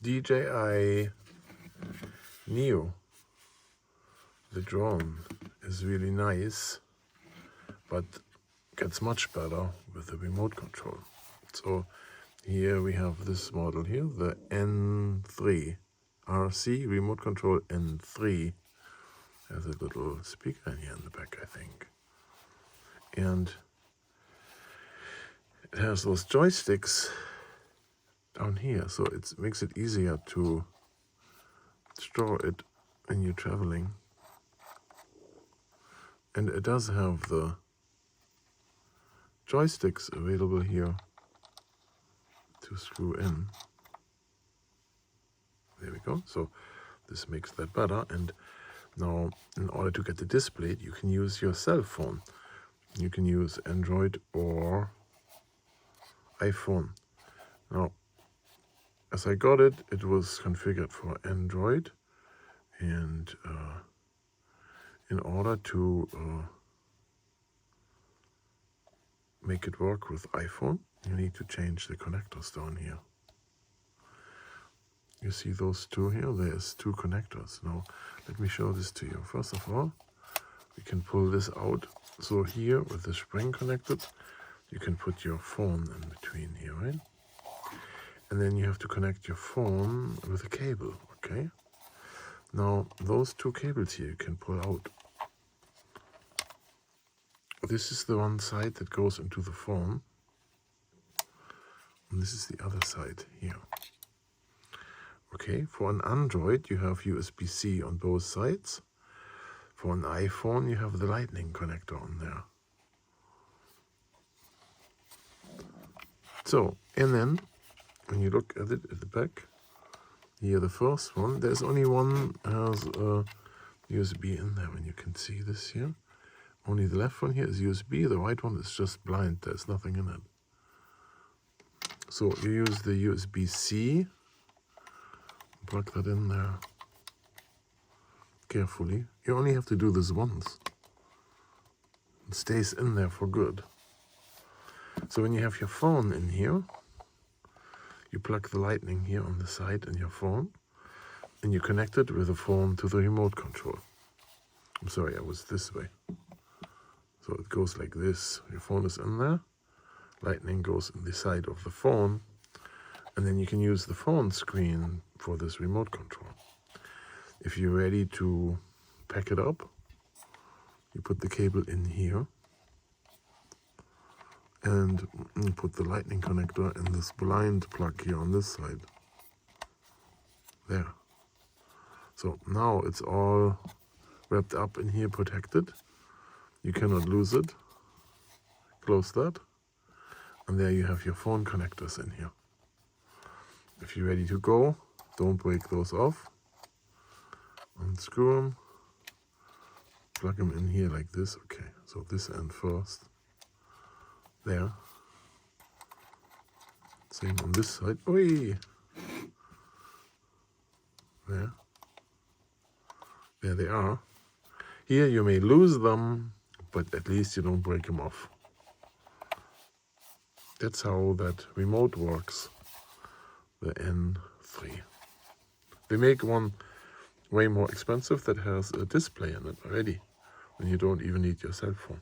DJI Neo, the drone, is really nice, but gets much better with the remote control. So here we have this model here, the N3 RC remote control N3. Has a little speaker in here in the back, I think, and it has those joysticks down here, so it makes it easier to store it when you're traveling. And it does have the joysticks available here to screw in. There we go. So this makes that better. And now, in order to get the display, you can use your cell phone. You can use Android or iPhone. Now, as I got it, it was configured for Android, and in order to make it work with iPhone, you need to change the connectors down here. You see those two here? There's two connectors. Now, let me show this to you. First of all, we can pull this out. So here, with the spring connected, you can put your phone in between here, right? And then you have to connect your phone with a cable, okay? Now, those two cables here you can pull out. This is the one side that goes into the phone. And this is the other side here. Okay, for an Android, you have USBC on both sides. For an iPhone, you have the Lightning connector on there. So, and then, when you look at it at the back, here the first one, there's only one has a USB in there, and you can see this here. Only the left one here is USB, the right one is just blind, there's nothing in it. So you use the USB-C, plug that in there carefully. You only have to do this once. It stays in there for good. So when you have your phone in here, you plug the Lightning here on the side in your phone, and you connect it with the phone to the remote control. I'm sorry, I was this way. So it goes like this. Your phone is in there, Lightning goes in the side of the phone, and then you can use the phone screen for this remote control. If you're ready to pack it up, you put the cable in here, and you put the Lightning connector in this blind plug here on this side. There. So now it's all wrapped up in here, protected. You cannot lose it. Close that. And there you have your phone connectors in here. If you're ready to go, don't break those off. Unscrew them. Plug them in here like this. Okay, so this end first. There. Same on this side. Oi! There. There they are. Here you may lose them, but at least you don't break them off. That's how that remote works, the N3. They make one way more expensive that has a display in it already, and you don't even need your cell phone.